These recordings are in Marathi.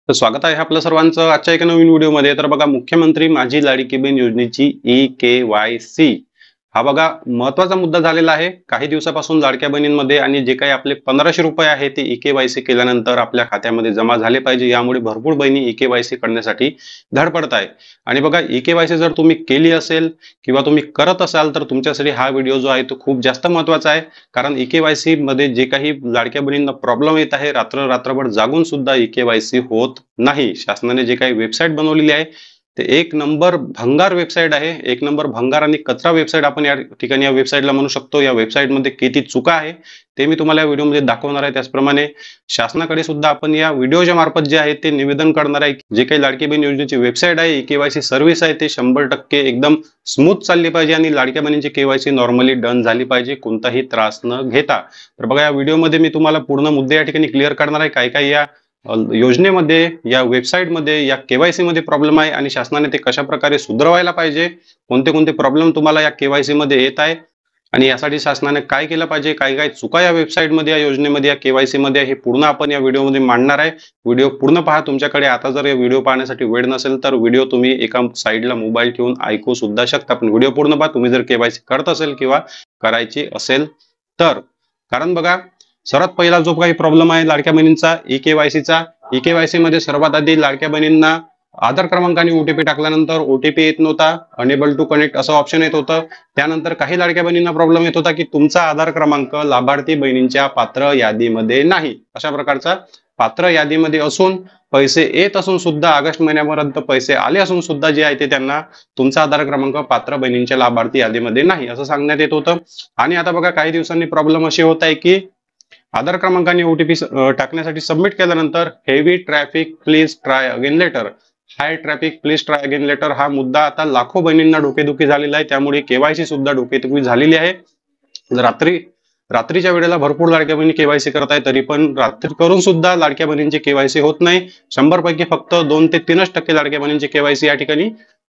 तर स्वागत आहे आपलं सर्वांचं आजच्या एका नवीन व्हिडिओमध्ये. तर बघा, मुख्यमंत्री माझी लाडकी बहीण योजनेची ई-के-वाय-सी हा बघा महत्वाचा मुद्दा झालेला आहे. काही दिवसापासून लाडक्या बहिणींमध्ये आणि जे काही आपले 1500 रुपये आहे ते ई-के-वाय-सी केल्यानंतर आपल्या खात्यामध्ये जमा झाले पाहिजे. यामुळे भरपूर बहिणी ई-के-वाय-सी करण्यासाठी धडपडत आहे. आणि बघा, ई-के-वाय-सी जर तुम्ही केली असेल किंवा तुम्ही करत असाल तर तुमच्यासाठी हा व्हिडिओ जो आहे तो खूप जास्त महत्वाचा आहे. कारण ई-के-वाय-सी मध्ये जे काही लाडक्या बहिणींना प्रॉब्लेम येत आहे, रात्रभर जागून सुद्धा ई-के-वाय-सी होत नाही. शासनाने जे काही वेबसाईट बनवलेली आहे ते एक नंबर भंगार वेबसाईट आहे. एक नंबर भंगार आणि कचरा वेबसाईट आपण या ठिकाणी या वेबसाईटला म्हणू शकतो. या वेबसाईटमध्ये किती चुका आहे ते मी तुम्हाला या व्हिडिओमध्ये दाखवणार आहे. त्याचप्रमाणे शासनाकडे सुद्धा आपण या व्हिडिओच्या मार्फत जे आहे ते निवेदन करणार आहे. जे काही लाडकी बहीण योजनेची वेबसाईट आहे, ई-के-वाय-सी सर्व्हिस आहे, ते 100% एकदम स्मूथ चालली पाहिजे आणि लाडक्या बहिणींची के-वाय-सी नॉर्मली डन झाली पाहिजे, कोणताही त्रास न घेता. तर बघा, या व्हिडिओमध्ये मी तुम्हाला पूर्ण मुद्दे या ठिकाणी क्लिअर करणार आहे. काय काय या योजनेमध्ये, या वेबसाईटमध्ये, या के-वाय-सी मध्ये प्रॉब्लेम आहे आणि शासनाने ते कशा प्रकारे सुधारवायला पाहिजे, कोणते कोणते प्रॉब्लेम तुम्हाला या के-वाय-सी मध्ये येत आहे आणि यासाठी शासनाने काय केलं पाहिजे, काय काय चुका या वेबसाईटमध्ये, या योजनेमध्ये, या के-वाय-सी मध्ये, हे पूर्ण आपण या व्हिडिओमध्ये मांडणार आहे. व्हिडिओ पूर्ण पहा. तुमच्याकडे आता जर या व्हिडिओ पाहण्यासाठी वेळ नसेल तर व्हिडिओ तुम्ही एका साईडला मोबाईल ठेवून ऐकू सुद्धा शकता, पण व्हिडिओ पूर्ण पहा तुम्ही जर के-वाय-सी करत असेल किंवा करायची असेल तर. कारण बघा, सर्वात पहिला जो काही प्रॉब्लेम आहे लाडक्या बहिणींचा ई-के-वाय-सी मध्ये सर्वात आधी लाडक्या बहिणींना आधार क्रमांक आणि ओटीपी टाकल्यानंतर ओटीपी येत नव्हता, अनेबल टू कनेक्ट असं ऑप्शन येत होतं. त्यानंतर काही लाडक्या बहिणींना प्रॉब्लेम येत होता की तुमचा आधार क्रमांक लाभार्थी बहिणींच्या पात्र यादीमध्ये नाही. अशा प्रकारचा पात्र यादीमध्ये असून पैसे येत असून सुद्धा ऑगस्ट महिन्यापर्यंत पैसे आले असून सुद्धा जे आहे ते त्यांना तुमचा आधार क्रमांक पात्र बहिणींच्या लाभार्थी यादीमध्ये नाही असं सांगण्यात येत होतं. आणि आता बघा, काही दिवसांनी प्रॉब्लेम असे होत आहे की आधार क्रमांक आणि ओटीपी टाकण्यासाठी सबमिट केल्यानंतर heavy traffic please try again later, high traffic please try again later हा मुद्दा आता लाखो बहिणींना डोकेदुखी झालेला आहे. त्यामुळे के-वाय-सी सुद्धा डोकेदुखी झालेली आहे. रात्रीच्या वेळेला भरपूर लाडक्या बहिणी के-वाय-सी करत आहे, तरी पण रात्री करून सुद्धा लाडक्या बहिणींची के-वाय-सी होत नाही. 100 पैकी फक्त 2 ते 3% लाडक्या बहिणींची के-वाय-सी या ठिकाणी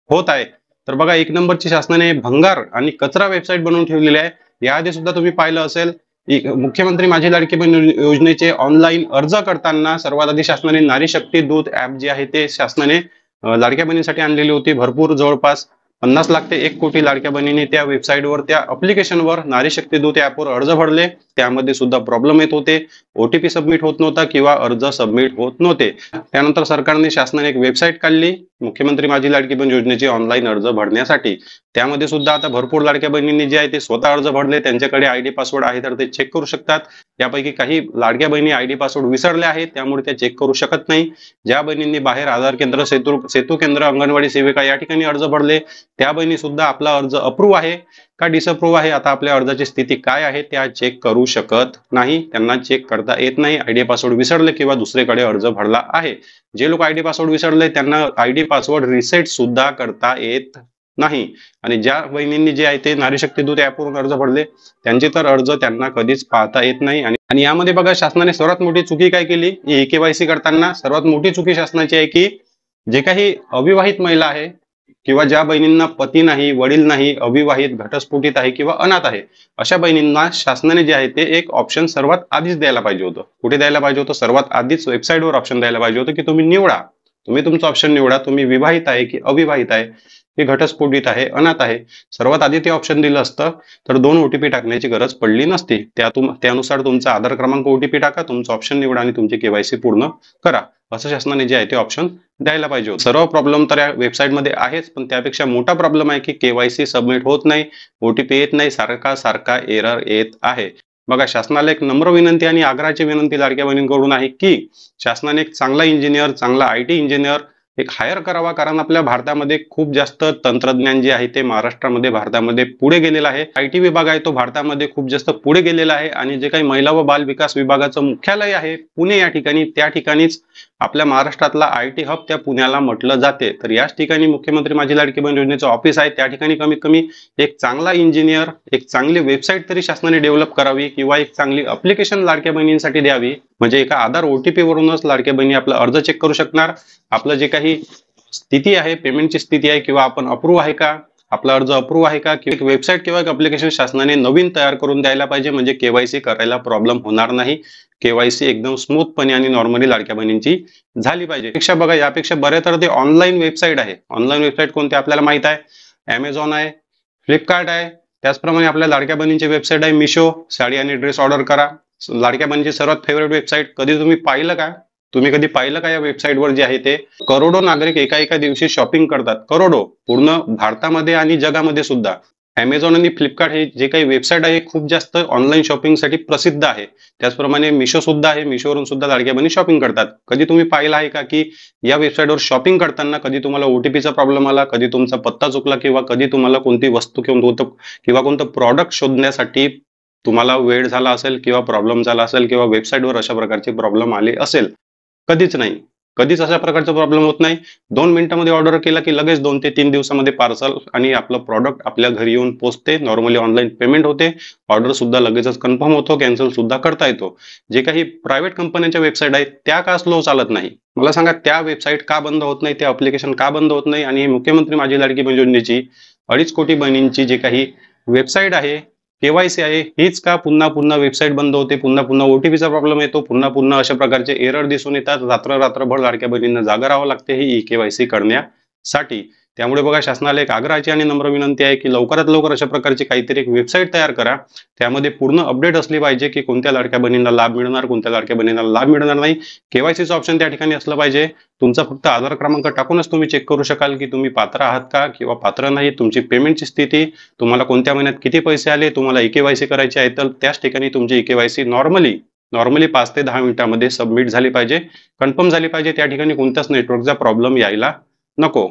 होत आहे. तर बघा, एक नंबरची शासनाने भंगार आणि कचरा वेबसाईट बनवून ठेवलेली आहे. याआधी सुद्धा तुम्ही पाहिलं असेल, मुख्यमंत्री माझी लाडकी बहीण योजनेचे ऑनलाईन अर्ज करताना सर्वात आधी शासनाने नारी शक्ती दूत ऍप जे आहे ते शासनाने लाडक्या बहिणींसाठी आणलेली होती. भरपूर जवळपास 50 लाख ते 1 कोटी लाडक्या बहिणींनी त्या वेबसाईटवर, त्या अप्लिकेशनवर नारी शक्ती दूत ऍपवर अर्ज भरले. त्यामध्ये सुद्धा प्रॉब्लेम येत होते, ओटीपी सबमिट होत नव्हता किंवा अर्ज सबमिट होत नव्हते. त्यानंतर शासनाने एक वेबसाईट काढली मुख्यमंत्री माझी लाडकी बहीण योजनेचे ऑनलाईन अर्ज भरण्यासाठी. त्यामध्ये सुद्धा आता भरपूर लाडक्या बहिणींनी जे आहे ते स्वतः अर्ज भरले. त्यांच्याकडे आयडी पासवर्ड आहे तर ते चेक करू शकतात. यापैकी काही लाडक्या बहिणी आयडी पासवर्ड विसरल्या आहेत, त्यामुळे त्या चेक करू शकत नाही. ज्या बहिणींनी बाहेर आधार केंद्र, सेतू केंद्र, अंगणवाडी सेविका या ठिकाणी अर्ज भरले, त्या बहिणी सुद्धा आपला अर्ज अप्रूव्ह आहे का डिसअप्रूव्ह आहे, आता आपल्या अर्जाची स्थिती काय आहे त्या चेक करू शकत नाही. त्यांना चेक करता येत नाही. आयडी पासवर्ड विसरले किंवा दुसरीकडे अर्ज भरला आहे. जे लोक आयडी पासवर्ड विसरले त्यांना आयडी पासवर्ड रिसेट सुद्धा करता येत नाही. आणि ज्या बहिणींनी जे आहे ते नारी शक्ती दूत ऍपवरून अर्ज भरले त्यांचे तर अर्ज त्यांना कधीच पाहता येत नाही. आणि यामध्ये बघा, शासनाने सर्वात मोठी चुकी काय केली, के-वाय-सी करताना सर्वात मोठी चुकी शासनाची आहे की जे काही अविवाहित महिला आहे किंवा ज्या बहिणींना पती नाही, वडील नाही, अविवाहित, घटस्फोटित आहे किंवा अनाथ आहे, अशा बहिणींना शासनाने जे आहे ते एक ऑप्शन सर्वात आधीच द्यायला पाहिजे होतं. कुठे द्यायला पाहिजे होतं? सर्वात आधीच वेबसाईटवर ऑप्शन द्यायला पाहिजे होतं की तुम्ही निवडा, तुम्ही तुमचा ऑप्शन निवडा, तुम्ही विवाहित आहे की अविवाहित आहे, की घटस्फोटित आहे, अनाथ आहे. सर्वात आधी ते ऑप्शन दिलं असतं तर 2 ओटीपी टाकण्याची गरज पडली नसती. त्यानुसार तुमचा आधार क्रमांक ओटीपी टाका, तुमचा ऑप्शन निवडा आणि तुमची के-वाय-सी पूर्ण करा, असं शासनाने जे आहे ते ऑप्शन द्यायला पाहिजे होतं. सर्व प्रॉब्लेम तर या वेबसाईटमध्ये आहेच, पण त्यापेक्षा मोठा प्रॉब्लेम आहे की के-वाय-सी सबमिट होत नाही, ओटीपी येत नाही, सारखा एरर येत आहे. बघा, शासनाला एक नम्र विनंती आणि आग्रहाची विनंती लाडक्या बहिणींकडून आहे की शासनाने एक चांगला इंजिनियर, चांगला आयटी इंजिनियर एक हायर करावा. कारण आपल्या भारतामध्ये खूप जास्त तंत्रज्ञान जे आहे ते महाराष्ट्रामध्ये, भारतामध्ये पुढे गेलेलं आहे. आयटी विभाग आहे तो भारतामध्ये खूप जास्त पुढे गेलेला आहे. आणि जे काही महिला व बाल विकास विभागाचं मुख्यालय आहे पुणे या ठिकाणी, त्या ठिकाणीच आपल्या महाराष्ट्रातला आयटी हब त्या पुण्याला म्हटलं जाते. तर याच ठिकाणी मुख्यमंत्री माझी लाडकी बहीण योजनेचं ऑफिस आहे. त्या ठिकाणी कमीत कमी एक चांगला इंजिनियर, एक चांगली वेबसाईट तरी शासनाने डेव्हलप करावी किंवा एक चांगली अप्लिकेशन लाडक्या बहिणींसाठी द्यावी. म्हणजे एका आधार ओटीपी वरूनच लाडक्या बहिणी आपला अर्ज चेक करू शकणार. आपलं जे काही स्थिती आहे, पेमेंटची स्थिती आहे किंवा आपण अप्रूव्ह आहे का, आपला अर्ज अप्रूव्ह आहे का, किंवा एक वेबसाईट किंवा एक ऍप्लिकेशन शासनाने नवीन तयार करून द्यायला पाहिजे, म्हणजे केवायसी करायला प्रॉब्लेम होणार नाही. केवायसी एकदम स्मूथपणे आणि नॉर्मली लाडक्या बहिणींची झाली पाहिजे. बघा, यापेक्षा बरे तर ते ऑनलाईन वेबसाईट आहे. ऑनलाईन वेबसाईट कोणते आपल्याला माहित आहे? Amazon आहे, फ्लिपकार्ट आहे. त्याचप्रमाणे आपल्या लाडक्या बहिणींची वेबसाईट आहे मिशो. साडी आणि ड्रेस ऑर्डर करा. लाडक्या बहिणीची सर्वात फेवरेट वेबसाईट. कधी तुम्ही पाहिलं का? तुम्ही कधी पाहिलं का या वेबसाईटवर जे आहे ते? करोडो नागरिक एका दिवशी शॉपिंग करतात. करोडो, पूर्ण भारतामध्ये आणि जगामध्ये सुद्धा. Amazon आणि फ्लिपकार्ट हे जे काही वेबसाईट आहे खूप जास्त ऑनलाईन शॉपिंगसाठी प्रसिद्ध आहे. त्याचप्रमाणे मिशो सुद्धा आहे. मिशोवरून सुद्धा लाडक्या बहिणी शॉपिंग करतात. कधी तुम्ही पाहिलं आहे का की या वेबसाईटवर शॉपिंग करताना कधी तुम्हाला ओटीपीचा प्रॉब्लेम आला, कधी तुमचा पत्ता चुकला, किंवा कधी तुम्हाला कोणती वस्तू किंवा कोणतं प्रॉडक्ट शोधण्यासाठी तुम्हाला वेळ झाला असेल, किंवा प्रॉब्लेम झाला असेल, किंवा वेबसाईटवर अशा प्रकारचे प्रॉब्लेम आले असेल? कधीच नाही. कधीच अशा प्रकारचा प्रॉब्लेम होत नाही. 2 मिनिटांमध्ये ऑर्डर केला की लगेच 2 ते 3 दिवसामध्ये पार्सल आणि आपलं प्रॉडक्ट आपल्या घरी येऊन पोहोचते. नॉर्मली ऑनलाईन पेमेंट होते. ऑर्डर सुद्धा लगेचच कन्फर्म होतो, कॅन्सल सुद्धा करता येतो. जे काही प्रायव्हेट कंपन्यांच्या वेबसाईट आहेत त्या का स्लो चालत नाही? मला सांगा, त्या वेबसाईट का बंद होत नाही, त्या ऍप्लिकेशन का बंद होत नाही? आणि मुख्यमंत्री माझी लाडकी बहीण योजनेची 2.5 कोटी बहिणींची जे काही वेबसाईट आहे, केवायसी आहे, हीच का पुन्हा वेबसाईट बंद होते, पुन्हा ओटीपीचा प्रॉब्लेम येतो, पुन्हा अशा प्रकारचे एरर दिसून येतात. रात्रभर लाडक्या बहिणींना जागा राहावं लागते ही केवायसी करण्यासाठी. त्यामुळे बघा, शासनाला एक आग्रहाची आणि नम्र विनंती आहे की लवकरात लवकर अशा प्रकारची काहीतरी एक वेबसाईट तयार करा. त्यामध्ये पूर्ण अपडेट असली पाहिजे की कोणत्या लाडक्या बहिणींना लाभ मिळणार, कोणत्या लाडक्या बहिणींना लाभ मिळणार नाही. केवायसीचं ऑप्शन त्या ठिकाणी असलं पाहिजे. तुमचा फक्त आधार क्रमांक टाकूनच तुम्ही चेक करू शकाल की तुम्ही पात्र आहात का किंवा पात्र नाही. तुमची पेमेंटची स्थिती, तुम्हाला कोणत्या महिन्यात किती पैसे आले, तुम्हाला ई-केवायसी करायची आहे तर त्याच ठिकाणी तुमची ई-केवायसी नॉर्मली 5 ते 10 मिनिटांमध्ये सबमिट झाली पाहिजे, कन्फर्म झाली पाहिजे. त्या ठिकाणी कोणत्याच नेटवर्कचा प्रॉब्लेम यायला नको.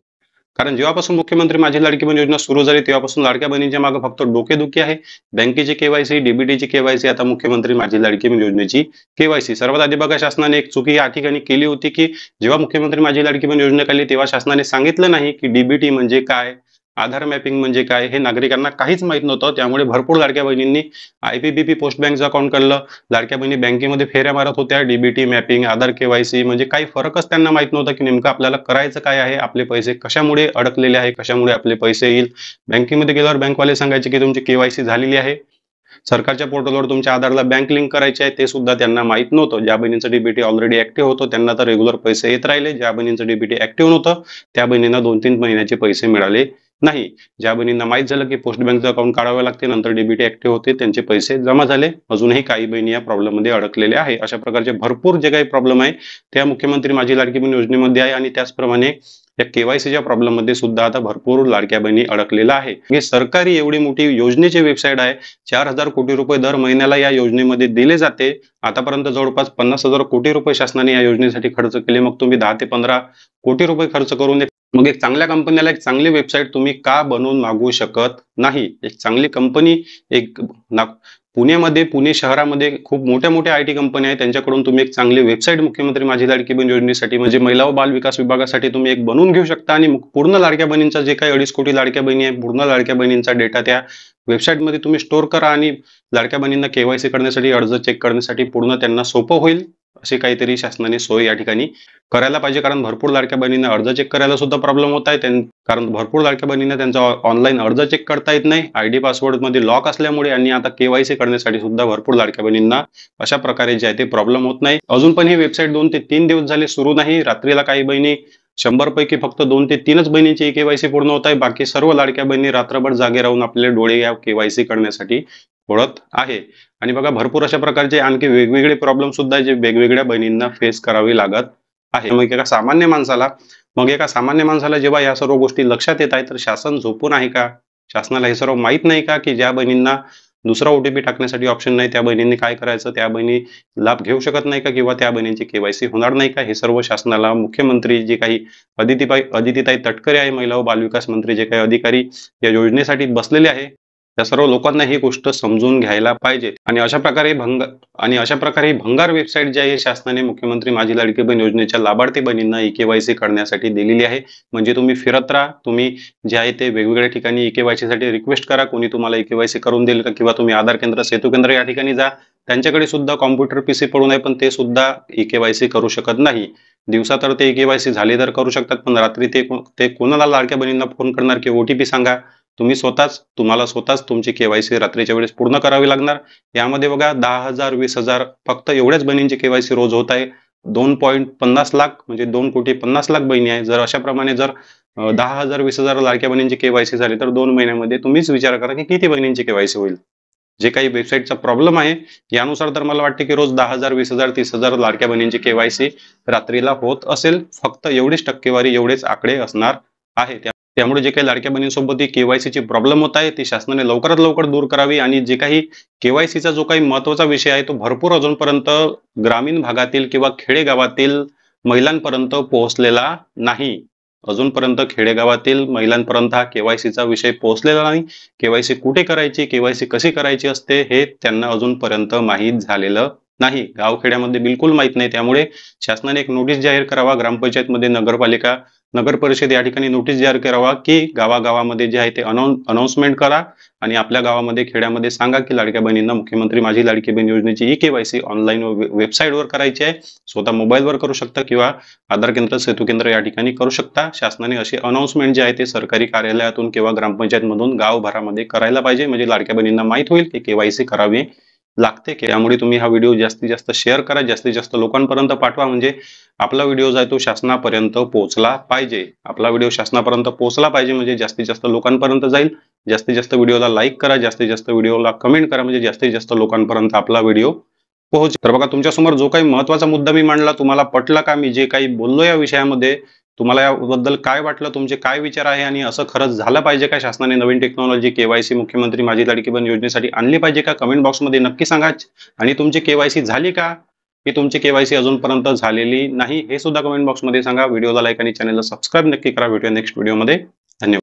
कारण जेव्हापासून मुख्यमंत्री माझी लाडकी बहीण योजना सुरू झाली तेव्हापासून लाडक्या बहिणींच्या मागे फक्त डोकेदुखी आहे. बँकेची केवायसी, डीबीटीची केवायसी, आता मुख्यमंत्री माझी लाडकी बहीण योजनेची केवायसी. सर्वात आधी बघा, शासनाने एक चुकी या ठिकाणी केली होती की जेव्हा मुख्यमंत्री माझी लाडकी बहीण योजना आली तेव्हा शासनाने सांगितलं नाही की डीबीटी म्हणजे काय, आधार मॅपिंग म्हणजे काय, हे नागरिकांना काहीच माहित नव्हतं. त्यामुळे भरपूर लाडक्या बहिणींनी आयपीबीपी पोस्ट बँकचं अकाउंट काढलं. लाडक्या बहिणी बँकेमध्ये फेऱ्या मारत होत्या. डीबीटी, मॅपिंग, आधार, केवायसी म्हणजे काही फरकच त्यांना माहित नव्हता की नेमकं आपल्याला करायचं काय आहे, आपले पैसे कशामुळे अडकलेले आहे, कशामुळे आपले पैसे येईल. बँकेमध्ये गेल्यावर बँकवाले सांगायचे की तुमची केवायसी झालेली आहे. सरकारच्या पोर्टलवर तुमच्या आधारला बँक लिंक करायचे आहे, ते सुद्धा त्यांना माहित नव्हतं. ज्या बहिणींचं डीबीटी ऑलरेडी ऍक्टिव्ह होतं त्यांना तर रेग्युलर पैसे येत राहिले. ज्या बहिणींचं डीबीटी ऍक्टिव्ह नव्हतं त्या बहिणींना 2-3 महिन्याचे पैसे मिळाले नाही. ज्या बहिणींना माहित झालं की पोस्ट बँकचं अकाउंट काढावे लागते, नंतर डीबीटी ऍक्टिव्ह होते, त्यांचे पैसे जमा झाले. अजूनही काही बहिणी या प्रॉब्लेम मध्ये अडकलेल्या आहे. अशा प्रकारचे भरपूर जे काही प्रॉब्लेम आहे त्या मुख्यमंत्री माझी लाडकी बहीण योजनेमध्ये आहे. आणि त्याचप्रमाणे या केवायसीच्या प्रॉब्लेम मध्ये सुद्धा आता भरपूर लाडक्या बहिणी अडकलेला आहे. हे सरकारी एवढी मोठी योजनेची वेबसाईट आहे. 4,000 कोटी रुपये दर महिन्याला या योजनेमध्ये दिले जाते. आतापर्यंत जवळपास 50,000 कोटी रुपये शासनाने या योजनेसाठी खर्च केले. मग तुम्ही 10 ते 15 कोटी रुपये खर्च करून मग एक चांगल्या कंपनीला एक चांगली वेबसाईट तुम्ही का बनवून मागू शकत नाही? एक चांगली कंपनी, पुणे शहरामध्ये खूप मोठ्या आयटी कंपन्या आहेत, त्यांच्याकडून तुम्ही एक चांगली वेबसाईट मुख्यमंत्री माझी लाडकी बहीण योजनेसाठी म्हणजे महिला व बाल विकास विभागासाठी तुम्ही एक बनवून घेऊ शकता. आणि पूर्ण लाडक्या बहिणींचा जे काही 2.5 कोटी लाडक्या बहिणी आहे, पूर्ण लाडक्या बहिणींचा डेटा त्या वेबसाईटमध्ये तुम्ही स्टोअर करा आणि लाडक्या बहिणींना केवायसी करण्यासाठी, अर्ज चेक करण्यासाठी पूर्ण त्यांना सोपं होईल. अशी काहीतरी शासनाने सोय या ठिकाणी करायला पाहिजे. कारण भरपूर लाडक्या बहिणींना अर्ज चेक करायला सुद्धा प्रॉब्लेम होत आहे. कारण भरपूर लाडक्या बहिणींना त्यांचा ऑनलाईन अर्ज चेक करता येत नाही, आयडी पासवर्ड मध्ये लॉक असल्यामुळे. आणि आता केवायसी करण्यासाठी सुद्धा भरपूर लाडक्या बहिणींना अशा प्रकारे जे आहे ते प्रॉब्लेम होत नाही. अजून पण ही वेबसाईट 2 ते 3 दिवस झाले सुरू नाही. रात्रीला काही बहिणी 100 पैकी फक्त 2 ते 3च बहिणीची केवायसी पूर्ण होत आहे. बाकी सर्व लाडक्या बहिणी रात्रभर जागे राहून आपले डोळे या केवायसी करण्यासाठी पडत आहे. आणि बघा, भरपूर अशा प्रकारचे आणखी वेगवेगळे प्रॉब्लेम सुद्धा जे वेगवेगळ्या बहिणींना फेस करावे लागत आहे. मग एका सामान्य माणसाला जेव्हा या सर्व गोष्टी लक्षात येत आहेत तर शासन झोपून आहे का? शासनाला हे सर्व माहित नाही का की ज्या बहिणींना दुसरा ओटीपी टाकण्यासाठी ऑप्शन नाही त्या बहिणींनी काय करायचं? त्या बहिणी लाभ घेऊ शकत नाही का? किंवा त्या बहिणींची केवायसी होणार नाही का? हे सर्व शासनाला मुख्यमंत्री जे काही अदितीताई तटकरे आहे, महिला व बालविकास मंत्री, जे काही अधिकारी या योजनेसाठी बसलेले आहे त्या सर्व लोकांना ही गोष्ट समजून घ्यायला पाहिजे. आणि अशा प्रकारे भंगार वेबसाईट जी आहे शासनाने मुख्यमंत्री माझी लाडकी बहीण योजनेच्या लाभार्थी बहिणींना ई-केवायसी करण्यासाठी दिलेली आहे. म्हणजे तुम्ही फिरत राहा, तुम्ही जे आहे ते वेगवेगळ्या ठिकाणी ई-केवायसी साठी रिक्वेस्ट करा, कोणी तुम्हाला ई-केवायसी करून देईल का? किंवा तुम्ही आधार केंद्र, सेतू केंद्र या ठिकाणी जा, त्यांच्याकडे सुद्धा कॉम्प्युटर पीसी पडून आहे पण ते सुद्धा ई-केवायसी करू शकत नाही. दिवसा तर ते ई-केवायसी झाली तर करू शकतात, पण रात्री ते कोणाला लाडक्या बहिणींना फोन करणार की ओटीपी सांगा? तुम्हाला स्वतःच तुमची केवायसी रात्रीच्या वेळेस पूर्ण करावी लागणार. यामध्ये बघा 10,000 20,000 फक्त एवढ्याच बहिणींची केवायसी रोज होत आहे. 2.50 लाख म्हणजे 2,50,00,000 बहिणी आहे. जर अशाप्रमाणे जर 10,000 20,000 लाडक्या बहिणींची केवायसी झाली तर 2 महिन्यामध्ये तुम्हीच विचार करा की किती बहिणींची केवायसी होईल. जे काही वेबसाईटचा प्रॉब्लेम आहे यानुसार तर मला वाटते की रोज 10,000 20,000 30,000 लाडक्या बहिणींची केवायसी रात्रीला होत असेल. फक्त एवढीच टक्केवारी एवढेच आकडे असणार आहे. त्यामुळे जे काही लाडक्या बहिणींसोबत ही केवायसीची प्रॉब्लेम होत आहे ती शासनाने लवकरात लवकर दूर करावी आणि जे काही केवायसीचा जो काही महत्वाचा विषय आहे तो भरपूर अजूनपर्यंत ग्रामीण भागातील किंवा खेडेगावातील महिलांपर्यंत पोहोचलेला नाही. अजूनपर्यंत खेडेगावातील महिलांपर्यंत हा केवायसीचा विषय पोहोचलेला नाही. केवायसी कुठे करायची, केवायसी कशी करायची असते हे त्यांना अजूनपर्यंत माहीत झालेलं नाही. गावखेड्यामध्ये बिलकुल माहीत नाही. त्यामुळे शासनाने एक नोटीस जाहीर करावा. ग्रामपंचायतमध्ये नगरपालिका नगर परिषद या ठिकाणी नोटीस जाहीर करावा की गावागावामध्ये जे आहे ते अनाउन्समेंट करा आणि आपल्या गावामध्ये खेड्यामध्ये सांगा की लाडक्या बहिणींना मुख्यमंत्री माझी लाडकी बहीण योजनेची ई केवायसी ऑनलाईन वेबसाईटवर करायची आहे. स्वतः मोबाईलवर करू शकता किंवा आधार केंद्र सेतू केंद्र या ठिकाणी करू शकता. शासनाने अशी अनाउन्समेंट जे आहे ते सरकारी कार्यालयातून किंवा ग्रामपंचायतमधून गावभरामध्ये करायला पाहिजे. म्हणजे लाडक्या बहिणींना माहित होईल की केवायसी करावी लागते. त्यामुळे तुम्ही हा व्हिडिओ जास्तीत जास्त शेअर करा, जास्तीत जास्त लोकांपर्यंत पाठवा. म्हणजे आपला व्हिडिओ जो आहे तो शासनापर्यंत पोहोचला पाहिजे. आपला व्हिडिओ शासनापर्यंत पोहोचला पाहिजे म्हणजे जास्तीत जास्त लोकांपर्यंत जाईल. जास्तीत जास्त व्हिडिओला लाईक करा, जास्तीत जास्त व्हिडिओला कमेंट करा म्हणजे जास्तीत जास्त लोकांपर्यंत आपला व्हिडिओ पोहोचेल. तर बघा तुमच्यासमोर जो काही महत्वाचा मुद्दा मी मांडला तुम्हाला पटला का? मी जे काही बोललो या विषयामध्ये तुम्हाला याबद्दल काय वाटलं, तुमचे काय विचार आहे आणि असं खरंच झालं पाहिजे का? शासनाने नवीन टेक्नॉलॉजी केवायसी मुख्यमंत्री माझी लाडकी बहीण योजनेसाठी आणली पाहिजे का? कमेंट बॉक्समध्ये नक्की सांगा. आणि तुमची केवायसी झाली का की तुमची केवायसी अजूनपर्यंत झालेली नाही हे सुद्धा कमेंट बॉक्समध्ये सांगा. व्हिडिओला लाईक आणि चॅनलला सबस्क्राईब नक्की करा. भेटूया नेक्स्ट व्हिडिओमध्ये.